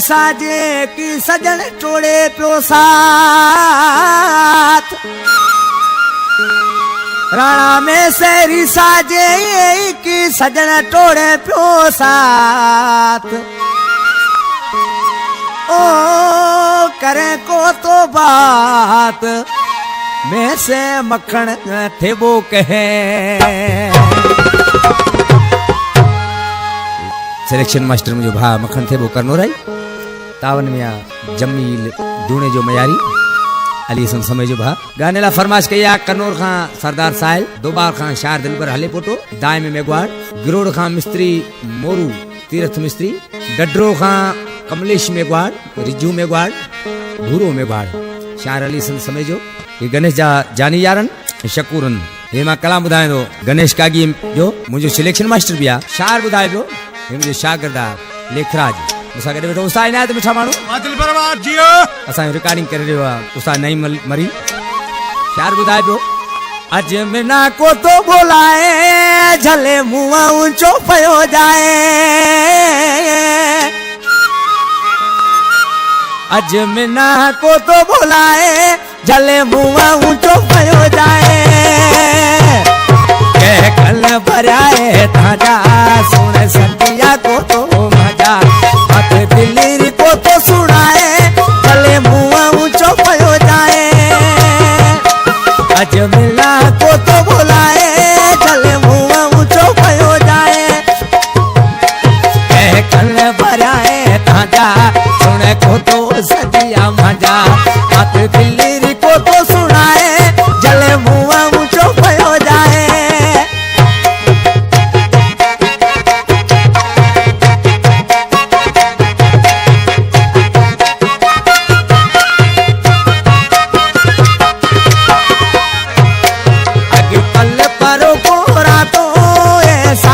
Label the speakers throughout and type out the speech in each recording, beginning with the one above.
Speaker 1: साजे की सजन टोड़े प्यो साथ राणा में सेरी साजे की सजन टोड़े प्यो साथ ओ करे को तो बात में से मक्खन थे वो कहे सिलेक्शन मास्टर में जो भा मक्खन थे वो करनो रही तावन में जमील दूने जो मयारी अली सन समय जो भा गाने ला फरमाश किया कन्नौर खां सरदार साहिल दो बार खां शार दिलबर हले पोटो दाए में मेघवाड़ गिरोड़ खां मिस्त्री मोरू तीर्थ मिस्त्री डड्रो खां कमलेश मेघवाड़ रिजू मेघवाड़ भूरो मेघवाड़ शार अली सन समय जो ये गणेश जा जानी यारन शकूरन ये मां कलाम बुधाए दो गणेश कागी जो मुझे सिलेक्शन मास्टर भी आ शार बुधाए दो मुझे शागिर्दा लेखराज उसा करे बेटो उसा इना तो मिठा मानो
Speaker 2: दिल बर्बाद जियो
Speaker 1: असा रिकॉर्डिंग करे रे उसा नहीं मरी शार बुधाए दो अज मिना को तो बोलाए झले मुआ ऊंचो पयो जाए अज मिना को तो बोलाए झले मुआ ऊंचो पयो जाए कह कल भराए ताजा सुन सतिया को तो मजा बात दिल्ली को तो सुनाए झले मुआ ऊंचो पयो जाए अज मिला को तो बोलाए झले मुआ ऊंचो पयो जाए कह कल भराए ताजा सुन को तो सतिया मजा बात दिल्ली को तो सुनाए झले मुआ ऊंचो पयो जाए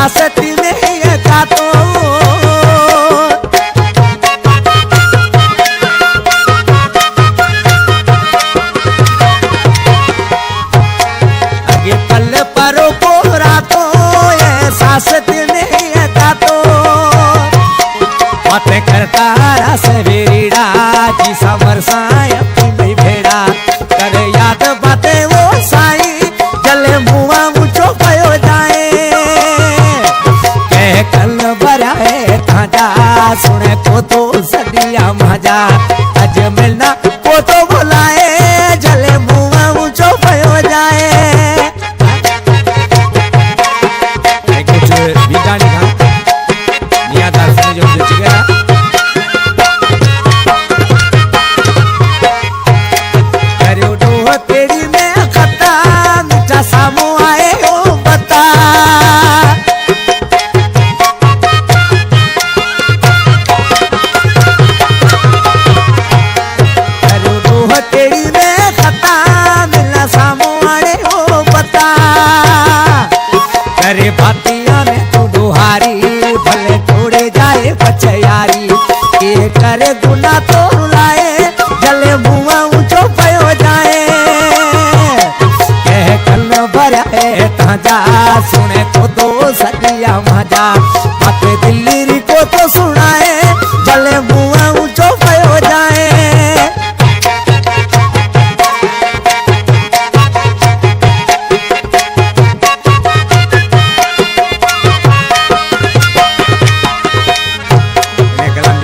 Speaker 1: सती में का तो आगे पल परो पोरा तो ऐसा सती में का तो बातें करता रस बेरीड़ा जी समर साय अपनी भेड़ा करे याद बातें वो साई जले मुआ मुझो पयो जाए कल भराए ताजा सुने को तो सदिया मजा अज मिलना को तो बुलाए जले मुआ ऊंचो पयो जाए कुछ बीटा निकाल निया दार से जो चिगरा करियो तो तेरी में खता मीठा सामो आए हो बता तेरी में खता मिलना सामो आड़े हो बता करे बातिया में तू दुहारी भले छोड़े जाए बचयारी के करे गुना तो रुलाए जले मुआ ऊंचो पयो जाए कह कल भराए ताजा सुने को तो सदिया मजा बात दिल्ली को तो सुनाए जले मुआ ऊंचो पयो जाए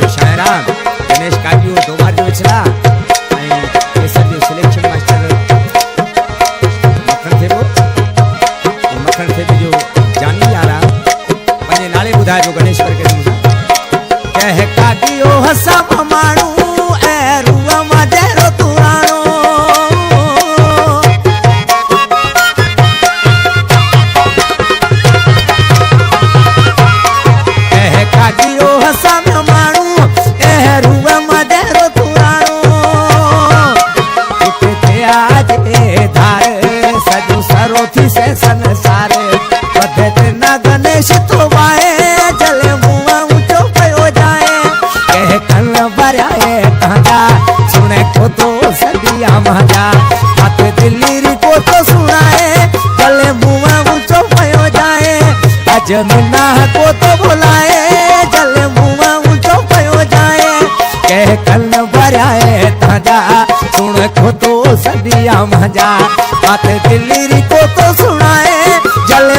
Speaker 1: गणेश काकी दो बार जो चला ये सब जो सिलेक्शन मास्टर मक्खन थे वो मक्खन थे जो जानी आ रहा पंजे नाले बुधाए जो गणेश करके कह काकी ओ हसा माणू ए रुआ माजेरो तुराणो कह काकी ओ हसा माणू रुआ मदेरो तुराणो उठते आज धार सजो सरोथी से संसार बदते न गणेश तो बाए जले मुआ ऊंचो पयो जाए कह कल भराए ताजा सुने को तो सदिया मजा बात दिल्ली को तो सुनाए जले मुआ ऊंचो पयो जाए अज मिना को तो बुलाए जले मुआ ऊंचो पयो जाए के कल भराए ताजा सुन को तो सदिया मजा बात दिल्ली को तो सुनाए जले